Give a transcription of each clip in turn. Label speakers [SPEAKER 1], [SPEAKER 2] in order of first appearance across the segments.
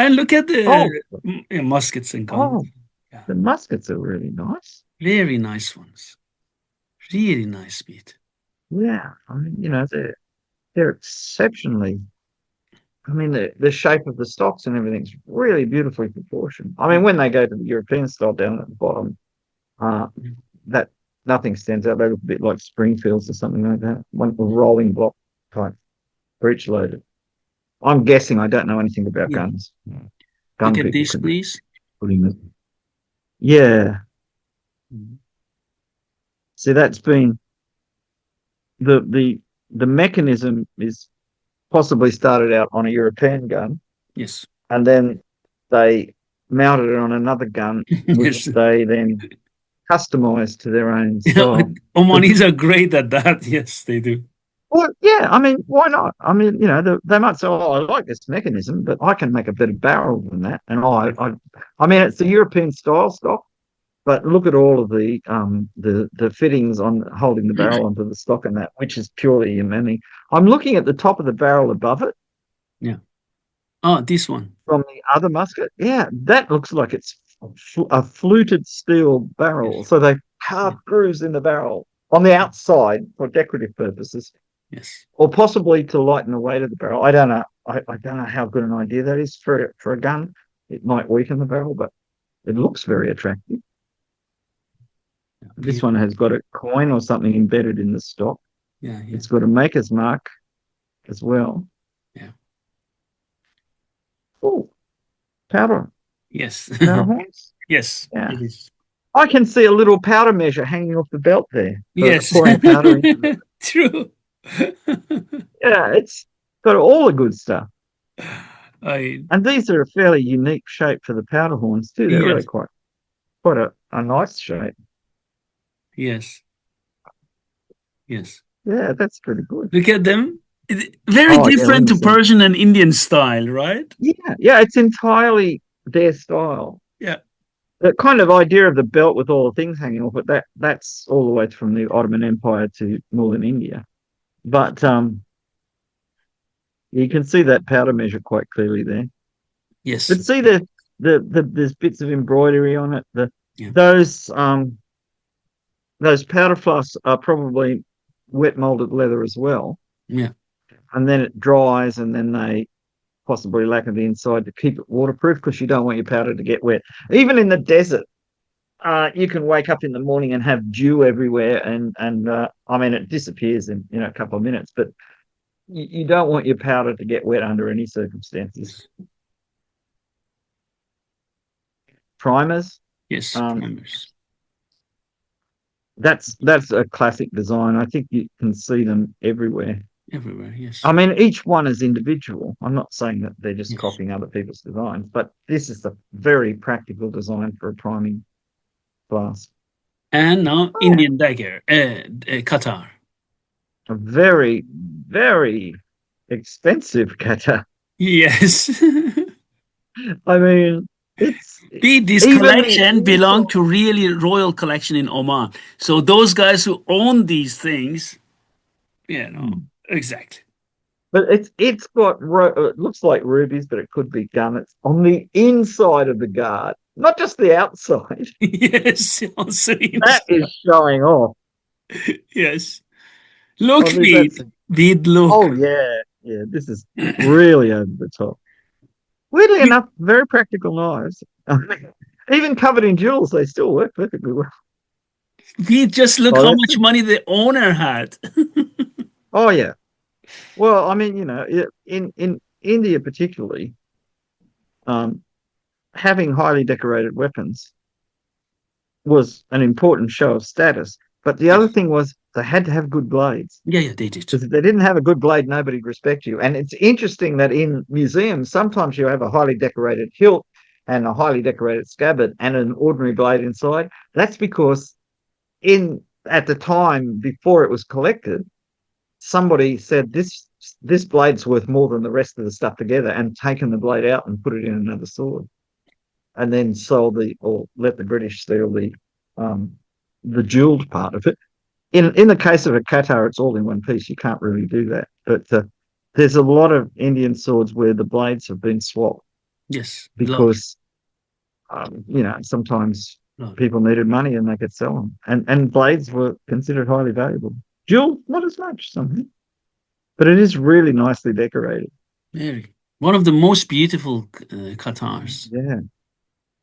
[SPEAKER 1] And look at the
[SPEAKER 2] Oh,
[SPEAKER 1] muskets and guns.
[SPEAKER 2] oh,
[SPEAKER 1] Yeah,
[SPEAKER 2] the muskets are really nice.
[SPEAKER 1] very nice ones. Really nice beat.
[SPEAKER 2] Yeah, I mean, they're exceptionally. I mean, the shape of the stocks and everything's really beautifully proportioned. I
[SPEAKER 1] Yeah.
[SPEAKER 2] mean, when they go to the European style down at the bottom, uh, that nothing stands out. They look a bit like Springfields or something like that. One rolling block type breech loaded. I'm guessing. I don't know anything about
[SPEAKER 1] Yeah.
[SPEAKER 2] guns.
[SPEAKER 1] Look
[SPEAKER 2] Gun
[SPEAKER 1] at
[SPEAKER 2] people
[SPEAKER 1] this,
[SPEAKER 2] can
[SPEAKER 1] please.
[SPEAKER 2] put in it. Yeah.
[SPEAKER 1] Mhm.
[SPEAKER 2] See, that's been the mechanism is possibly started out on a European gun,
[SPEAKER 1] Yes.
[SPEAKER 2] and then they mounted it on another gun,
[SPEAKER 1] Yes.
[SPEAKER 2] which they then customized to their own
[SPEAKER 1] Yeah,
[SPEAKER 2] style. But,
[SPEAKER 1] Omanis are great at that. Yes, they do.
[SPEAKER 2] well, yeah, I mean, why not? I mean, they might say, "Oh, I like this mechanism, but I can make a better barrel than that." And I mean, it's the European style stock, but look at all of the fittings on holding the barrel onto the stock and that, which is purely Yemeni. I'm looking at the top of the barrel above it
[SPEAKER 1] Yeah. Oh, this one.
[SPEAKER 2] from the other musket. Yeah, that looks like it's a fluted steel barrel.
[SPEAKER 1] Yes.
[SPEAKER 2] So they
[SPEAKER 1] Yeah.
[SPEAKER 2] carved grooves in the barrel on the outside for decorative purposes,
[SPEAKER 1] Yes.
[SPEAKER 2] or possibly to lighten the weight of the barrel. I don't know. I don't know how good an idea that is for a gun. It might weaken the barrel, but it looks very attractive.
[SPEAKER 1] Yeah.
[SPEAKER 2] This one has got a coin or something embedded in the stock.
[SPEAKER 1] Yeah. Yeah.
[SPEAKER 2] It's got a maker's mark as well.
[SPEAKER 1] Yeah.
[SPEAKER 2] Oh, powder,
[SPEAKER 1] Yes.
[SPEAKER 2] powder horns.
[SPEAKER 1] Yes.
[SPEAKER 2] Yeah.
[SPEAKER 1] It is.
[SPEAKER 2] I can see a little powder measure hanging off the belt there for
[SPEAKER 1] Yes.
[SPEAKER 2] pouring powder into the.
[SPEAKER 1] True.
[SPEAKER 2] Yeah, it's got all the good stuff.
[SPEAKER 1] I
[SPEAKER 2] And these are a fairly unique shape for the powder horns too. They're really
[SPEAKER 1] yes.
[SPEAKER 2] quite a nice shape.
[SPEAKER 1] Yes. Yes.
[SPEAKER 2] Yeah, that's pretty good.
[SPEAKER 1] Look at them. Very
[SPEAKER 2] Oh yeah, let
[SPEAKER 1] different
[SPEAKER 2] me
[SPEAKER 1] to
[SPEAKER 2] see.
[SPEAKER 1] Persian and Indian style, right?
[SPEAKER 2] Yeah, yeah, it's entirely their style.
[SPEAKER 1] Yeah.
[SPEAKER 2] The kind of idea of the belt with all the things hanging off it, that's all the way from the Ottoman Empire to northern India. But you can see that powder measure quite clearly there.
[SPEAKER 1] Yes.
[SPEAKER 2] But see there's bits of embroidery on it. The
[SPEAKER 1] Yeah.
[SPEAKER 2] those powder flasks are probably wet molded leather as well.
[SPEAKER 1] Yeah.
[SPEAKER 2] And then it dries and then they possibly lacquer the inside to keep it waterproof because you don't want your powder to get wet. Even in the desert, you can wake up in the morning and have dew everywhere, and I mean it disappears in a couple of minutes, but you don't want your powder to get wet under any circumstances.
[SPEAKER 1] Yes.
[SPEAKER 2] Primers,
[SPEAKER 1] Yes.
[SPEAKER 2] um,
[SPEAKER 1] Primers.
[SPEAKER 2] that's a classic design. I think you can see them everywhere.
[SPEAKER 1] Everywhere.
[SPEAKER 2] I
[SPEAKER 1] Yes.
[SPEAKER 2] mean, each one is individual. I'm not saying that they're just
[SPEAKER 1] Yes.
[SPEAKER 2] copying other people's designs, but this is a very practical design for a priming glass.
[SPEAKER 1] And now
[SPEAKER 2] Oh,
[SPEAKER 1] Indian dagger. Qatar.
[SPEAKER 2] a very, very expensive kata.
[SPEAKER 1] Yes.
[SPEAKER 2] I mean, it's
[SPEAKER 1] This
[SPEAKER 2] even the
[SPEAKER 1] collection belong
[SPEAKER 2] inside.
[SPEAKER 1] to really royal collection in Oman. So those guys who own these things, exactly.
[SPEAKER 2] But it's got it looks like rubies, but it could be garnets on the inside of the guard, not just the outside.
[SPEAKER 1] Yes, also
[SPEAKER 2] That is
[SPEAKER 1] inside.
[SPEAKER 2] showing off.
[SPEAKER 1] Yes. Look,
[SPEAKER 2] I mean, that's
[SPEAKER 1] Bede, look.
[SPEAKER 2] oh yeah, yeah. This is really over the top. Weirdly enough, very practical knives. Even covered in jewels, they still work perfectly well.
[SPEAKER 1] We just look
[SPEAKER 2] Oh,
[SPEAKER 1] how
[SPEAKER 2] that's
[SPEAKER 1] much money the owner had.
[SPEAKER 2] oh yeah. Well, I mean, in India particularly, um, having highly decorated weapons was an important show of status. But the other
[SPEAKER 1] Yes.
[SPEAKER 2] thing was they had to have good blades.
[SPEAKER 1] Yeah, yeah, they did.
[SPEAKER 2] Because if they didn't have a good blade, nobody'd respect you. And it's interesting that in museums, sometimes you have a highly decorated hilt and a highly decorated scabbard and an ordinary blade inside. That's because in at the time before it was collected, somebody said this blade's worth more than the rest of the stuff together, and taken the blade out and put it in another sword, and then sold or let the British steal um, the jeweled part of it. In the case of a katar, it's all in one piece. You can't really do that. But there's a lot of Indian swords where the blades have been swapped.
[SPEAKER 1] Yes. Love.
[SPEAKER 2] because sometimes
[SPEAKER 1] Love.
[SPEAKER 2] people needed money and they could sell them, and blades were considered highly valuable. Jewel, not as much, something, but it is really nicely decorated.
[SPEAKER 1] Very. One of the most beautiful Qatars
[SPEAKER 2] Yeah,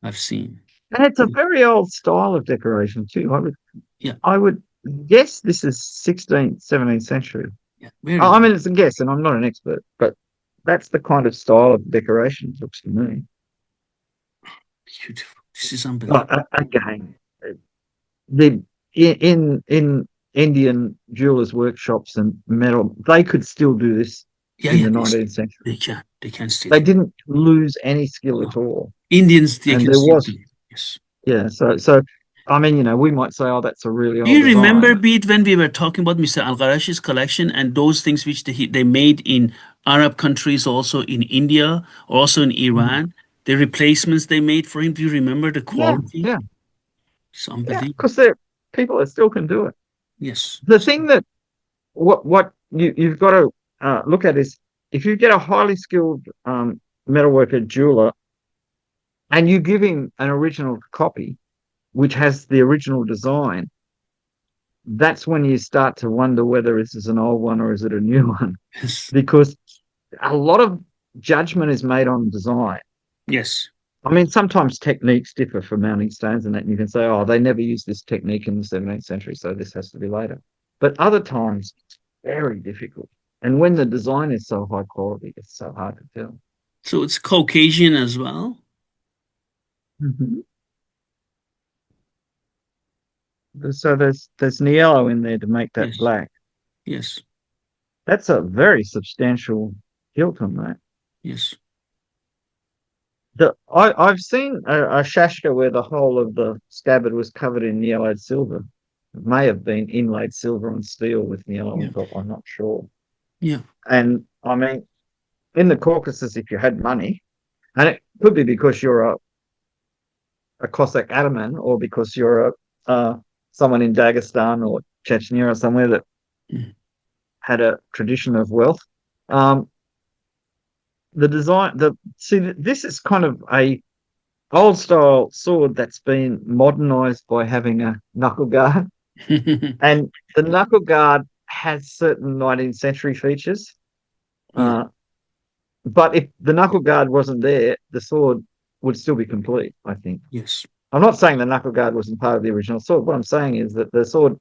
[SPEAKER 1] I've seen.
[SPEAKER 2] and it's a very old style of decoration too.
[SPEAKER 1] Yeah.
[SPEAKER 2] I would guess this is 16th, 17th century.
[SPEAKER 1] Yeah. Very
[SPEAKER 2] I mean, it's a guess, and I'm not an expert, but that's the kind of style of decoration it looks to me.
[SPEAKER 1] beautiful. This is unbelievable.
[SPEAKER 2] But again, the in Indian jewelers' workshops and metal, they could still do this
[SPEAKER 1] Yeah,
[SPEAKER 2] in
[SPEAKER 1] yeah,
[SPEAKER 2] the 19th century.
[SPEAKER 1] they can. They can still.
[SPEAKER 2] They didn't lose any skill
[SPEAKER 1] No.
[SPEAKER 2] at all,
[SPEAKER 1] Indians, they
[SPEAKER 2] and
[SPEAKER 1] can
[SPEAKER 2] there
[SPEAKER 1] still
[SPEAKER 2] was,
[SPEAKER 1] do. Yes.
[SPEAKER 2] yeah. So I mean, we might say, oh, that's a really
[SPEAKER 1] Do
[SPEAKER 2] old
[SPEAKER 1] you
[SPEAKER 2] design.
[SPEAKER 1] remember, Beat, when we were talking about Mr. Al-Gharash's collection and those things which they made in Arab countries, also in India, also in
[SPEAKER 2] Mm.
[SPEAKER 1] Iran, the replacements they made for him? Do you remember the
[SPEAKER 2] Yeah,
[SPEAKER 1] quality?
[SPEAKER 2] yeah,
[SPEAKER 1] It's
[SPEAKER 2] yeah.
[SPEAKER 1] unbelievable.
[SPEAKER 2] Because there are people that still can do it.
[SPEAKER 1] Yes.
[SPEAKER 2] The thing that what you've got to look at is if you get a highly skilled metalworker jeweler and you give him an original copy which has the original design, that's when you start to wonder whether this is an old one or is it a new one,
[SPEAKER 1] Yes.
[SPEAKER 2] because a lot of judgment is made on design.
[SPEAKER 1] Yes.
[SPEAKER 2] I mean, sometimes techniques differ for mounting stones and that, and you can say, oh, they never used this technique in the 17th century, so this has to be later. But other times, it's very difficult. And when the design is so high quality, it's so hard to tell.
[SPEAKER 1] So it's Caucasian as well?
[SPEAKER 2] Mhm. So there's Niello in there to make that
[SPEAKER 1] Yes.
[SPEAKER 2] black.
[SPEAKER 1] Yes.
[SPEAKER 2] That's a very substantial hilt on that.
[SPEAKER 1] Yes.
[SPEAKER 2] I've seen a shashka where the whole of the scabbard was covered in yellowed silver. It may have been inlaid silver and steel with yellow
[SPEAKER 1] Yeah.
[SPEAKER 2] on top. I'm not sure.
[SPEAKER 1] Yeah.
[SPEAKER 2] And I mean, in the Caucasus, if you had money, and it could be because you're a Cossack ataman, or because you're someone in Dagestan or Chechnya or somewhere that
[SPEAKER 1] Mm.
[SPEAKER 2] had a tradition of wealth. Um, the design, this is kind of a old style sword that's been modernized by having a knuckle guard, and the knuckle guard has certain 19th century features.
[SPEAKER 1] Yeah.
[SPEAKER 2] Uh, but if the knuckle guard wasn't there, the sword would still be complete, I think.
[SPEAKER 1] Yes.
[SPEAKER 2] I'm not saying the knuckle guard wasn't part of the original sword. What I'm saying is that the sword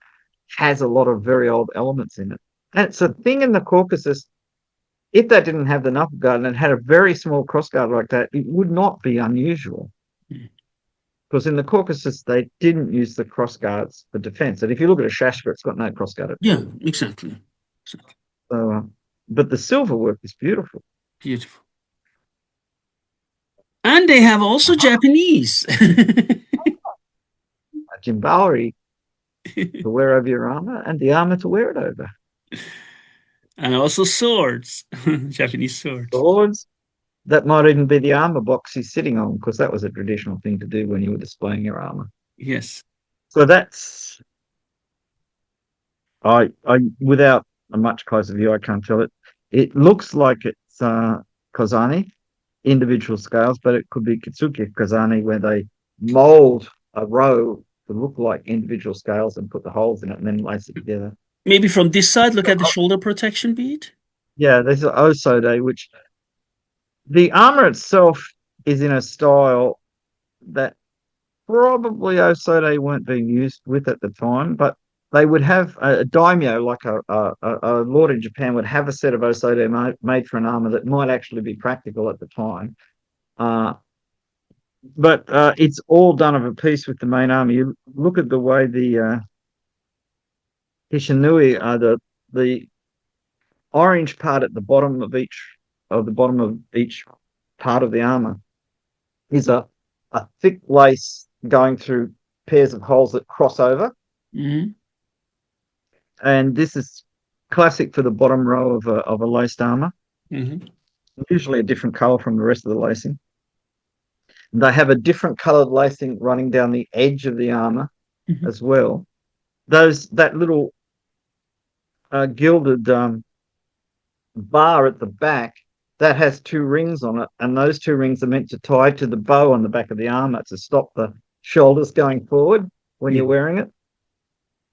[SPEAKER 2] has a lot of very old elements in it. And it's a thing in the Caucasus. If they didn't have the knuckle guard and it had a very small crossguard like that, it would not be unusual.
[SPEAKER 1] Mm.
[SPEAKER 2] Because in the Caucasus, they didn't use the crossguards for defense. And if you look at a shashka, it's got no crossguard at
[SPEAKER 1] Yeah,
[SPEAKER 2] all.
[SPEAKER 1] exactly. Exactly.
[SPEAKER 2] So, but the silver work is beautiful.
[SPEAKER 1] Beautiful. And they have also Japanese.
[SPEAKER 2] A Jimbari to wear over your armor and the armor to wear it over.
[SPEAKER 1] And also swords. Japanese swords.
[SPEAKER 2] Swords, that might even be the armor box he's sitting on, because that was a traditional thing to do when you were displaying your armor.
[SPEAKER 1] Yes.
[SPEAKER 2] So that's I without a much closer view, I can't tell it. It looks like it's Kozani, individual scales, but it could be Kitsuki Kozani, where they mold a row to look like individual scales and put the holes in it and then lace it together.
[SPEAKER 1] Maybe from this side, look at the shoulder protection bead.
[SPEAKER 2] Yeah, there's an Osode, which the armor itself is in a style that probably Osode weren't being used with at the time, but they would have a daimyo, like a lord in Japan, would have a set of Osode made for an armor that might actually be practical at the time. Uh, but it's all done of a piece with the main armor. You look at the way the Hishinui are the orange part at the bottom of each part of the armor is a thick lace going through pairs of holes that cross over.
[SPEAKER 1] Hmm.
[SPEAKER 2] And this is classic for the bottom row of a laced armor,
[SPEAKER 1] Hmm.
[SPEAKER 2] usually a different color from the rest of the lacing. They have a different colored lacing running down the edge of the armor
[SPEAKER 1] Hmm.
[SPEAKER 2] as well. That little gilded bar at the back that has two rings on it, and those two rings are meant to tie to the bow on the back of the armor to stop the shoulders going forward when
[SPEAKER 1] Yeah.
[SPEAKER 2] you're wearing it.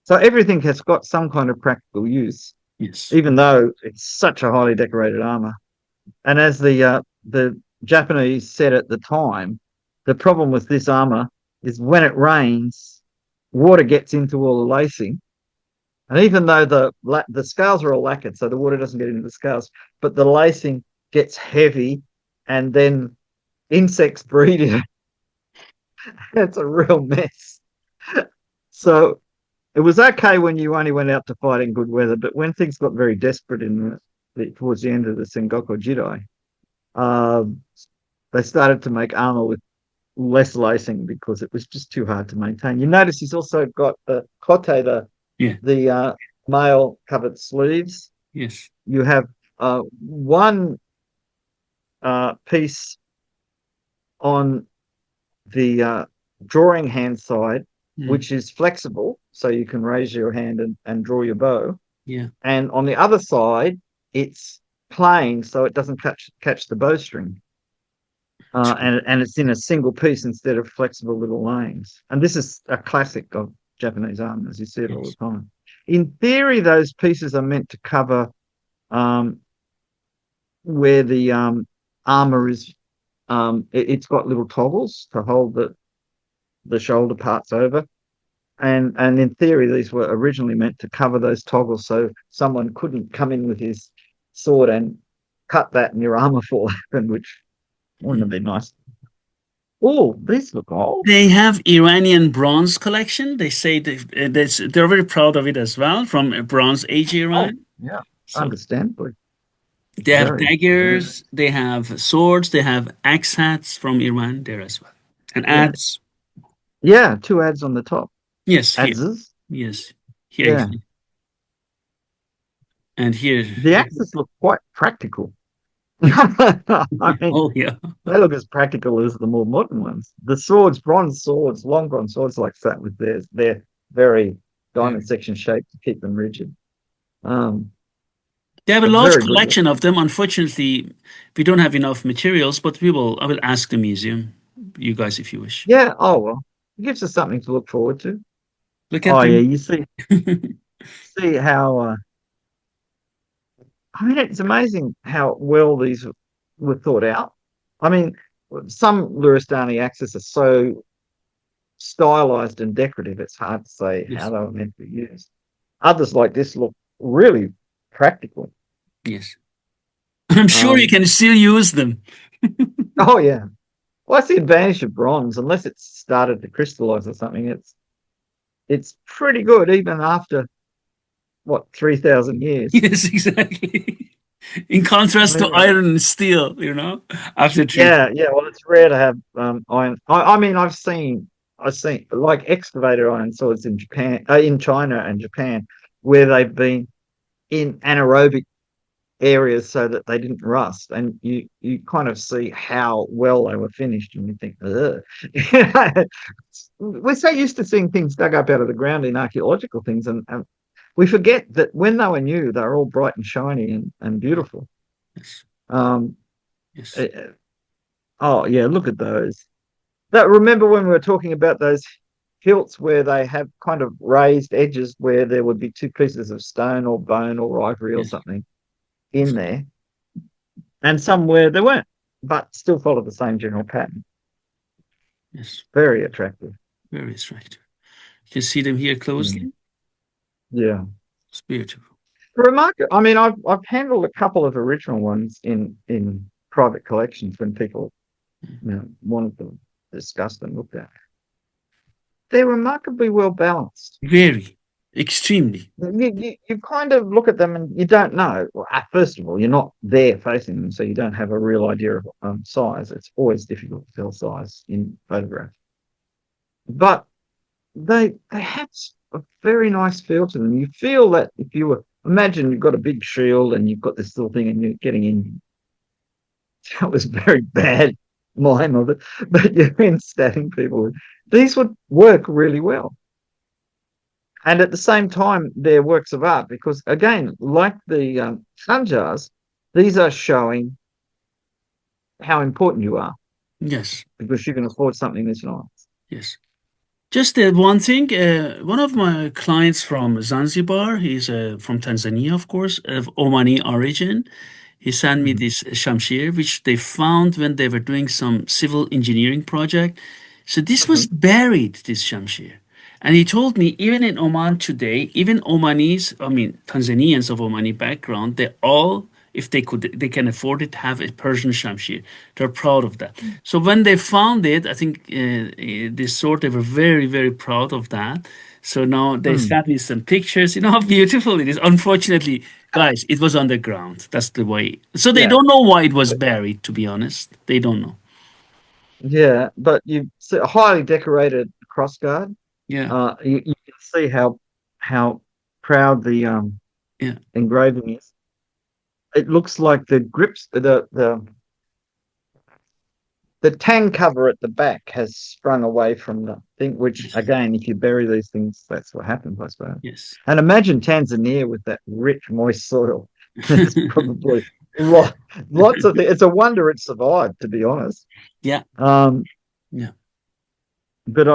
[SPEAKER 2] So everything has got some kind of practical use,
[SPEAKER 1] Yes.
[SPEAKER 2] even though it's such a highly decorated armor. And as the Japanese said at the time, the problem with this armor is when it rains, water gets into all the lacing. And even though the scales are all lacquered, so the water doesn't get into the scales, but the lacing gets heavy, and then insects breed in it. It's a real mess. So it was okay when you only went out to fight in good weather, but when things got very desperate towards the end of the Sengoku Jidai, uh, they started to make armor with less lacing because it was just too hard to maintain. You notice he's also got the kote,
[SPEAKER 1] Yeah.
[SPEAKER 2] the mail covered sleeves.
[SPEAKER 1] Yes.
[SPEAKER 2] You have one piece on the drawing hand side,
[SPEAKER 1] Mm.
[SPEAKER 2] which is flexible, so you can raise your hand and draw your bow.
[SPEAKER 1] Yeah.
[SPEAKER 2] And on the other side, it's plain, so it doesn't catch the bowstring. And it's in a single piece instead of flexible little lanes. And this is a classic of Japanese armor, as you see it all
[SPEAKER 1] Yes.
[SPEAKER 2] the time. In theory, those pieces are meant to cover um, where the armor is. It's got little toggles to hold the shoulder parts over. And in theory, these were originally meant to cover those toggles so someone couldn't come in with his sword and cut that and your armor fall open, which wouldn't have been nice. Oh, these look old.
[SPEAKER 1] They have Iranian bronze collection. They say they're very proud of it as well from Bronze Age
[SPEAKER 2] Oh,
[SPEAKER 1] Iran.
[SPEAKER 2] yeah,
[SPEAKER 1] So
[SPEAKER 2] understandably.
[SPEAKER 1] they have
[SPEAKER 2] Very, very.
[SPEAKER 1] daggers, they have swords, they have axe hats from Iran there as well. And
[SPEAKER 2] Yeah.
[SPEAKER 1] ads.
[SPEAKER 2] Yeah, two ads on the top.
[SPEAKER 1] Yes, here.
[SPEAKER 2] Adzes.
[SPEAKER 1] Yes, here.
[SPEAKER 2] Yeah.
[SPEAKER 1] And here.
[SPEAKER 2] The axes look quite practical. I mean,
[SPEAKER 1] Oh, yeah.
[SPEAKER 2] they look as practical as the more modern ones. The swords, bronze swords, long bronze swords like that with they're very
[SPEAKER 1] Very.
[SPEAKER 2] diamond section shaped to keep them rigid.
[SPEAKER 1] They have a
[SPEAKER 2] But
[SPEAKER 1] large
[SPEAKER 2] very good.
[SPEAKER 1] collection of them. Unfortunately, we don't have enough materials, but I will ask the museum, you guys, if you wish.
[SPEAKER 2] Yeah. Oh well, it gives us something to look forward to.
[SPEAKER 1] Look at
[SPEAKER 2] Oh yeah,
[SPEAKER 1] them.
[SPEAKER 2] you see how. I mean, it's amazing how well these were thought out. I mean, some Luristani axes are so stylized and decorative, it's hard to say how
[SPEAKER 1] Yes,
[SPEAKER 2] they were meant to be used. Others like this look really practical.
[SPEAKER 1] yes. I'm sure you
[SPEAKER 2] Um,
[SPEAKER 1] can still use them.
[SPEAKER 2] oh yeah. Well, that's the advantage of bronze. Unless it's started to crystallize or something, it's pretty good even after what 3,000 years.
[SPEAKER 1] Yes, exactly. In
[SPEAKER 2] I
[SPEAKER 1] contrast to
[SPEAKER 2] mean,
[SPEAKER 1] iron and steel, after treatment.
[SPEAKER 2] yeah, yeah. Well, it's rare to have iron. I mean, I've seen like excavator iron swords in Japan, in China and Japan, where they've been in anaerobic areas so that they didn't rust, and you kind of see how well they were finished, and you think, ugh. We're so used to seeing things dug up out of the ground in archaeological things, and we forget that when they were new, they were all bright and shiny and beautiful.
[SPEAKER 1] Yes,
[SPEAKER 2] Um,
[SPEAKER 1] yes,
[SPEAKER 2] uh, oh yeah, look at those. That remember when we were talking about those hilts where they have kind of raised edges where there would be two pieces of stone or bone or ivory or
[SPEAKER 1] yes,
[SPEAKER 2] something in there, and some where there weren't, but still follow the same general pattern.
[SPEAKER 1] yes.
[SPEAKER 2] Very attractive.
[SPEAKER 1] Very attractive. You can see them here
[SPEAKER 2] Mm.
[SPEAKER 1] closely.
[SPEAKER 2] Yeah.
[SPEAKER 1] It's beautiful.
[SPEAKER 2] Remarkable. I mean, I've handled a couple of original ones in private collections when people wanted to discuss them, looked at. They're remarkably well balanced.
[SPEAKER 1] Very, extremely.
[SPEAKER 2] You kind of look at them and you don't know. Well, first of all, you're not there facing them, so you don't have a real idea of size. It's always difficult to tell size in photographs. But they have a very nice feel to them. You feel that if you were imagine you've got a big shield and you've got this little thing and you're getting in. That was very bad mime of it, but you're in stabbing people. These would work really well. And at the same time, they're works of art because, again, like the Sanjars, these are showing how important you are
[SPEAKER 1] Yes.
[SPEAKER 2] because you can afford something this nice.
[SPEAKER 1] Yes. Just one thing, one of my clients from Zanzibar, he's from Tanzania, of course, of Omani origin. He sent me
[SPEAKER 2] Mm.
[SPEAKER 1] this shamshir, which they found when they were doing some civil engineering project. So this was
[SPEAKER 2] Mhm.
[SPEAKER 1] buried, this shamshir. And he told me, even in Oman today, even Omanis, I mean, Tanzanians of Omani background, they all, if they could, they can afford it, have a Persian shamshir. They're proud of that. So when they found it, I think this sort, they were very, very proud of that. So now they
[SPEAKER 2] Mm.
[SPEAKER 1] sent me some pictures. You know how beautiful it is. Unfortunately, guys, it was underground. That's the way. So they
[SPEAKER 2] Yeah,
[SPEAKER 1] don't know why it was
[SPEAKER 2] but
[SPEAKER 1] buried, to be honest. They don't know.
[SPEAKER 2] yeah, but you see a highly decorated crossguard.
[SPEAKER 1] Yeah,
[SPEAKER 2] You can see how proud the
[SPEAKER 1] yeah,
[SPEAKER 2] engraving is. It looks like the grips, the tang cover at the back has sprung away from the thing. Which
[SPEAKER 1] yes,
[SPEAKER 2] again, if you bury these things, that's what happens, I suppose.
[SPEAKER 1] yes.
[SPEAKER 2] And imagine Tanzania with that rich, moist soil. There's probably lot, lots of things. It's a wonder it survived, to be honest.
[SPEAKER 1] Yeah,
[SPEAKER 2] Um,
[SPEAKER 1] yeah,
[SPEAKER 2] but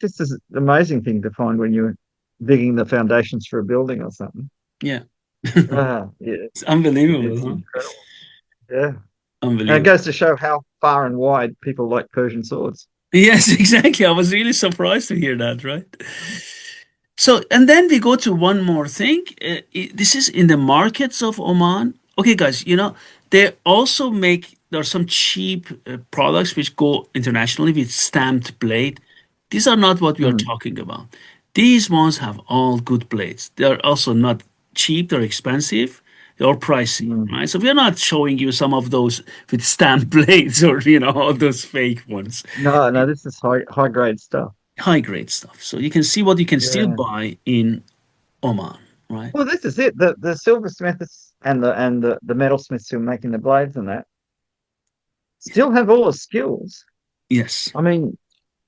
[SPEAKER 2] this is an amazing thing to find when you're digging the foundations for a building or something.
[SPEAKER 1] yeah.
[SPEAKER 2] Yeah,
[SPEAKER 1] It's unbelievable,
[SPEAKER 2] it's
[SPEAKER 1] huh?
[SPEAKER 2] incredible. Yeah, and it
[SPEAKER 1] Unbelievable.
[SPEAKER 2] goes to show how far and wide people like Persian swords.
[SPEAKER 1] Yes, exactly. I was really surprised to hear that, right? So, and then we go to one more thing. This is in the markets of Oman. Okay, guys, they also make, there are some cheap products which go internationally with stamped blade. These are not what we are
[SPEAKER 2] Mm,
[SPEAKER 1] talking about. These ones have all good blades. They're also not cheap, they're expensive, they're pricey,
[SPEAKER 2] mm.
[SPEAKER 1] right? So we're not showing you some of those with stamped blades or, all those fake ones.
[SPEAKER 2] No, no, this is high grade stuff.
[SPEAKER 1] High grade stuff. So you can see what you can still
[SPEAKER 2] Yeah.
[SPEAKER 1] buy in Oman, right?
[SPEAKER 2] Well, this is it. The silversmiths and the metalsmiths who are making the blades and that still have all the skills.
[SPEAKER 1] Yes,
[SPEAKER 2] I mean,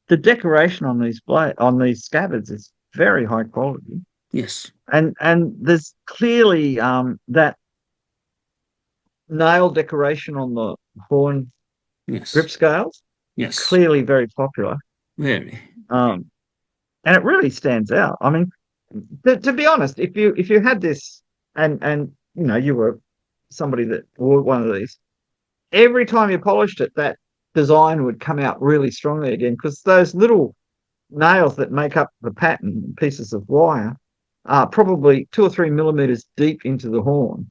[SPEAKER 2] the decoration on these scabbards is very high quality,
[SPEAKER 1] yes,
[SPEAKER 2] and there's clearly that nail decoration on the horn
[SPEAKER 1] yes,
[SPEAKER 2] grip scales is
[SPEAKER 1] yes.
[SPEAKER 2] clearly very popular,
[SPEAKER 1] Very.
[SPEAKER 2] um, and it really stands out. I mean, to be honest, if you had this and you were somebody that wore one of these, every time you polished it, that design would come out really strongly again because those little nails that make up the pattern, pieces of wire, are probably 2 or 3 millimeters deep into the horn,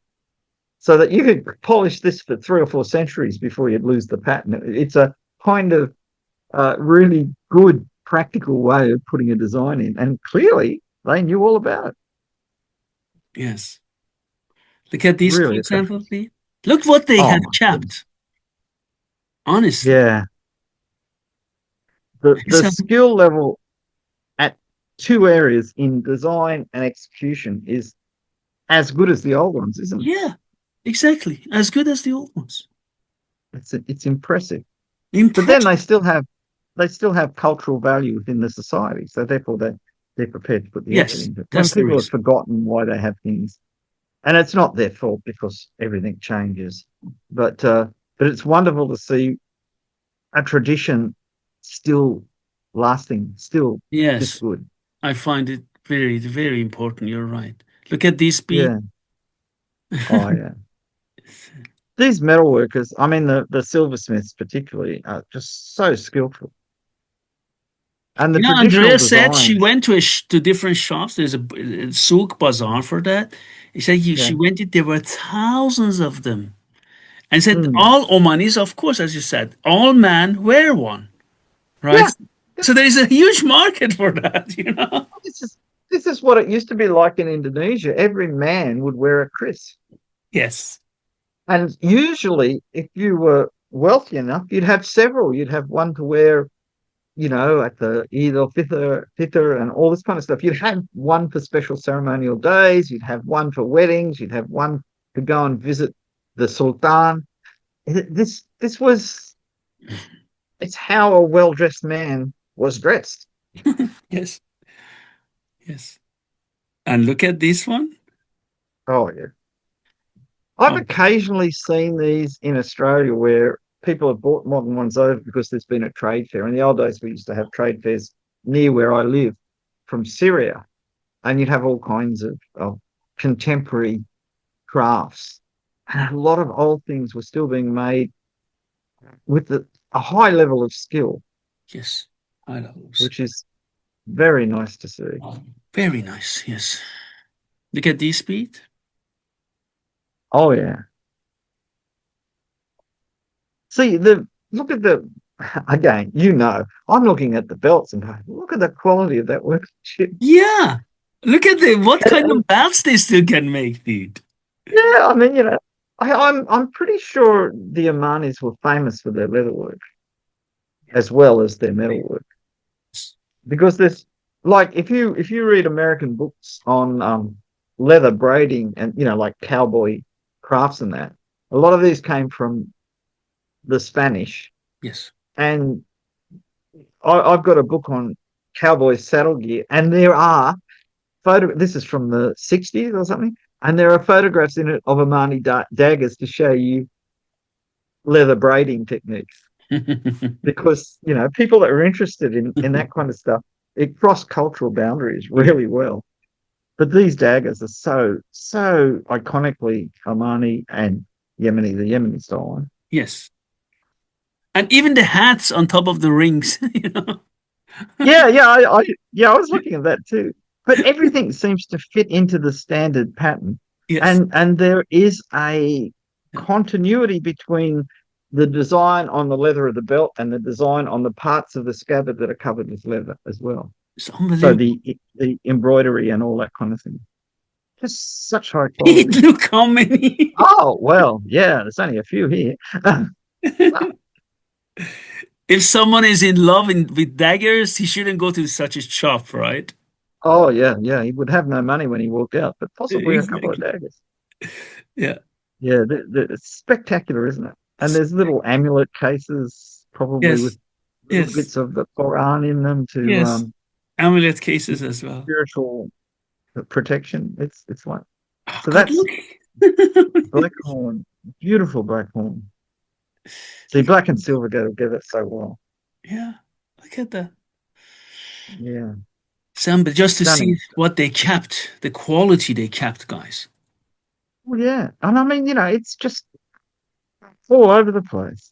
[SPEAKER 2] so that you could polish this for 3 or 4 centuries before you'd lose the pattern. It's a kind of really good practical way of putting a design in, and clearly they knew all about it.
[SPEAKER 1] Yes. Look at these, for
[SPEAKER 2] Really, it's a
[SPEAKER 1] example, please. Look what they
[SPEAKER 2] oh
[SPEAKER 1] have
[SPEAKER 2] my goodness,
[SPEAKER 1] kept. Honestly.
[SPEAKER 2] yeah. The
[SPEAKER 1] It's
[SPEAKER 2] the skill level at two areas in design and execution is as good as the old ones, isn't it?
[SPEAKER 1] yeah, exactly. As good as the old ones.
[SPEAKER 2] It's impressive. But then
[SPEAKER 1] Impressive.
[SPEAKER 2] they still have cultural value within the society, so therefore they're prepared to put the effort
[SPEAKER 1] Yes,
[SPEAKER 2] into it. When
[SPEAKER 1] that's the
[SPEAKER 2] people have
[SPEAKER 1] reason.
[SPEAKER 2] forgotten why they have things, and it's not their fault because everything changes, but it's wonderful to see a tradition still lasting, still this
[SPEAKER 1] Yes,
[SPEAKER 2] good.
[SPEAKER 1] I find it very, very important. You're right. Look at this bead.
[SPEAKER 2] Yeah. Oh yeah. These metal workers, I mean the silversmiths particularly, are just so skillful. And the traditional
[SPEAKER 1] Andrea said she
[SPEAKER 2] designs.
[SPEAKER 1] went to different shops. There's a souk bazaar for that. He said she
[SPEAKER 2] Yeah.
[SPEAKER 1] went it. There were thousands of them, and said
[SPEAKER 2] Mm.
[SPEAKER 1] all Omanis, of course, as you said, all men wear one, right?
[SPEAKER 2] Yeah. Yeah.
[SPEAKER 1] So there is a huge market for that.
[SPEAKER 2] This is this is what it used to be like in Indonesia. Every man would wear a kris.
[SPEAKER 1] Yes.
[SPEAKER 2] And usually if you were wealthy enough, you'd have several. You'd have one to wear, at the Eid al-Fitr and all this kind of stuff. You'd have one for special ceremonial days. You'd have one for weddings. You'd have one to go and visit the Sultan. This was it's how a well-dressed man was dressed.
[SPEAKER 1] Yes. Yes. And look at this one.
[SPEAKER 2] Oh yeah. I've
[SPEAKER 1] Oh,
[SPEAKER 2] occasionally seen these in Australia where people have brought modern ones over because there's been a trade fair. In the old days, we used to have trade fairs near where I live from Syria, and you'd have all kinds of contemporary crafts. And a lot of old things were still being made with a high level of skill,
[SPEAKER 1] Yes. I love those.
[SPEAKER 2] which is very nice to see.
[SPEAKER 1] Very nice. Yes. Look at this speed.
[SPEAKER 2] Oh yeah. See the look at the again, I'm looking at the belts and going, look at the quality of that workmanship.
[SPEAKER 1] Yeah. Look at the what kind
[SPEAKER 2] And,
[SPEAKER 1] of belts they still can make, dude.
[SPEAKER 2] yeah, I mean, I'm pretty sure the Omanis were famous for their leatherwork as well as their metalwork. Because there's like if you read American books on leather braiding and like cowboy crafts and that, a lot of these came from the Spanish.
[SPEAKER 1] Yes.
[SPEAKER 2] And I've got a book on cowboy saddle gear, and there are photo. This is from the '60s or something, and there are photographs in it of Omani daggers to show you leather braiding techniques. Because people that are interested in that kind of stuff, it cross cultural boundaries
[SPEAKER 1] Yeah.
[SPEAKER 2] really well. But these daggers are so iconically Omani and Yemeni, the Yemeni style one.
[SPEAKER 1] Yes. And even the hats on top of the rings,
[SPEAKER 2] Yeah, I was looking at that too. But everything seems to fit into the standard pattern,
[SPEAKER 1] Yes.
[SPEAKER 2] and there is a continuity between the design on the leather of the belt and the design on the parts of the scabbard that are covered with leather as well.
[SPEAKER 1] It's
[SPEAKER 2] So
[SPEAKER 1] unbelievable.
[SPEAKER 2] the embroidery and all that kind of thing, just such high quality.
[SPEAKER 1] Look how many.
[SPEAKER 2] Oh well, yeah, there's only a few here.
[SPEAKER 1] If someone is in love with daggers, he shouldn't go to such a shop, right?
[SPEAKER 2] Oh yeah, he would have no money when he walked out, but possibly a couple of
[SPEAKER 1] Exactly.
[SPEAKER 2] daggers.
[SPEAKER 1] Yeah.
[SPEAKER 2] Yeah, it's spectacular, isn't it? And there's little amulet cases, probably with
[SPEAKER 1] Yes.
[SPEAKER 2] little
[SPEAKER 1] Yes.
[SPEAKER 2] bits of the Quran in them to
[SPEAKER 1] Yes. Amulet cases as well.
[SPEAKER 2] spiritual protection. It's like
[SPEAKER 1] Oh
[SPEAKER 2] so.
[SPEAKER 1] God,
[SPEAKER 2] That's
[SPEAKER 1] look.
[SPEAKER 2] black horn, beautiful black horn. See,
[SPEAKER 1] Look.
[SPEAKER 2] black and silver go together so well.
[SPEAKER 1] Yeah. Look at that.
[SPEAKER 2] Yeah,
[SPEAKER 1] Some, but just to see
[SPEAKER 2] stunning.
[SPEAKER 1] what they kept, the quality they kept, guys.
[SPEAKER 2] Well, yeah, and I mean, it's just all over the place.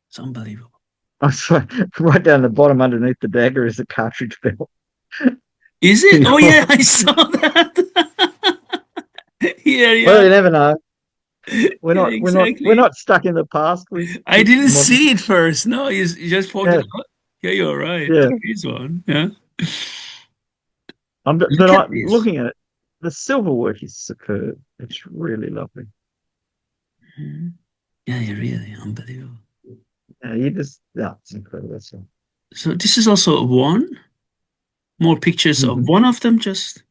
[SPEAKER 1] It's unbelievable.
[SPEAKER 2] I swear, right down the bottom underneath the dagger is a cartridge belt.
[SPEAKER 1] Is it? Oh yeah, I saw that. Yeah,
[SPEAKER 2] Well,
[SPEAKER 1] yeah.
[SPEAKER 2] you never know. We're
[SPEAKER 1] Yeah,
[SPEAKER 2] not we're not we're
[SPEAKER 1] exactly.
[SPEAKER 2] not stuck in the past. We
[SPEAKER 1] I
[SPEAKER 2] keep
[SPEAKER 1] didn't
[SPEAKER 2] modern.
[SPEAKER 1] see it first. No, you just pointed
[SPEAKER 2] Yeah,
[SPEAKER 1] out. Yeah, you're right.
[SPEAKER 2] yeah.
[SPEAKER 1] There is one. Yeah.
[SPEAKER 2] But
[SPEAKER 1] Look at
[SPEAKER 2] I
[SPEAKER 1] this.
[SPEAKER 2] looking at it, the silver work is superb. It's really lovely.
[SPEAKER 1] Mhm. Yeah, you're really unbelievable.
[SPEAKER 2] It's incredible. That's all.
[SPEAKER 1] So this is also a one. More pictures of
[SPEAKER 2] Mhm.
[SPEAKER 1] one of them. Just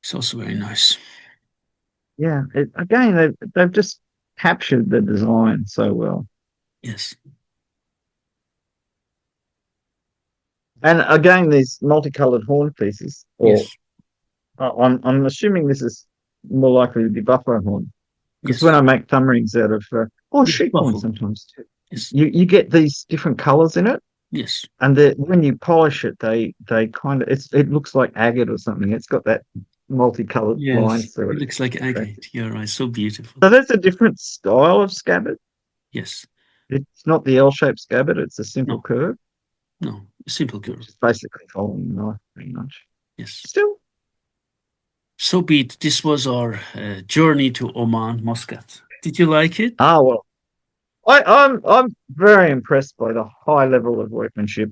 [SPEAKER 1] it's also very nice.
[SPEAKER 2] Yeah. Again, they've just captured the design so well.
[SPEAKER 1] Yes.
[SPEAKER 2] And again, these multicolored horn pieces, or
[SPEAKER 1] Yes.
[SPEAKER 2] I'm assuming this is more likely to be buffalo horn, because
[SPEAKER 1] Yes.
[SPEAKER 2] when I make thumb rings out of or
[SPEAKER 1] Yes.
[SPEAKER 2] sheep horn
[SPEAKER 1] Buffalo.
[SPEAKER 2] sometimes too,
[SPEAKER 1] Yes.
[SPEAKER 2] you get these different colors in it.
[SPEAKER 1] Yes.
[SPEAKER 2] And when you polish it, they kind of it looks like agate or something. It's got that multicolored
[SPEAKER 1] Yes.
[SPEAKER 2] lines through
[SPEAKER 1] It
[SPEAKER 2] it.
[SPEAKER 1] looks like
[SPEAKER 2] Attractive.
[SPEAKER 1] agate. You're right. So beautiful.
[SPEAKER 2] So that's a different style of scabbard.
[SPEAKER 1] Yes.
[SPEAKER 2] It's not the L-shaped scabbard. It's a simple
[SPEAKER 1] No.
[SPEAKER 2] curve,
[SPEAKER 1] No. Simple
[SPEAKER 2] which
[SPEAKER 1] curve.
[SPEAKER 2] is basically following the knife pretty much.
[SPEAKER 1] Yes.
[SPEAKER 2] Still,
[SPEAKER 1] So be it. This was our journey to Oman, Muscat. Did you like it?
[SPEAKER 2] well, I'm very impressed by the high level of workmanship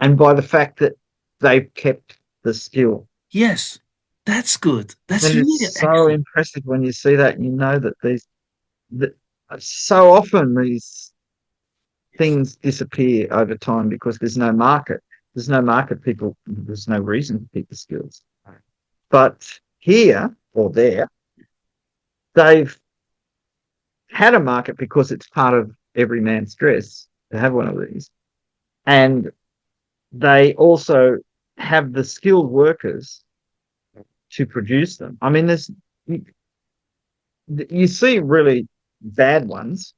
[SPEAKER 2] and by the fact that they've kept the skill.
[SPEAKER 1] Yes. That's good. That's
[SPEAKER 2] And it's
[SPEAKER 1] really
[SPEAKER 2] so
[SPEAKER 1] excellent.
[SPEAKER 2] impressive when you see that and you know that that so often these
[SPEAKER 1] Yes.
[SPEAKER 2] things disappear over time because there's no market. There's no market, there's no reason to keep the skills. But here or there, they've had a market because it's part of every man's dress to have one of these. And they also have the skilled workers to produce them. I mean, you see really bad ones,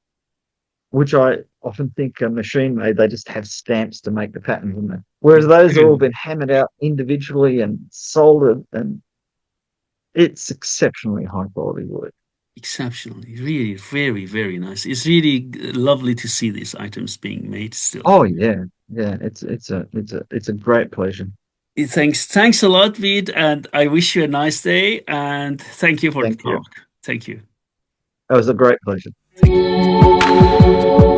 [SPEAKER 2] which I often think are machine made. They just have stamps to make the patterns in there. Whereas those have all been hammered out individually and soldered, and it's exceptionally high quality work.
[SPEAKER 1] Exceptionally, really, very, very nice. It's really lovely to see these items being made still.
[SPEAKER 2] Oh yeah, yeah. It's a great pleasure.
[SPEAKER 1] Thanks a lot, Vid, and I wish you a nice day. And thank you for the
[SPEAKER 2] Thank you.
[SPEAKER 1] talk. Thank you.
[SPEAKER 2] It was a great pleasure.
[SPEAKER 1] Thank you.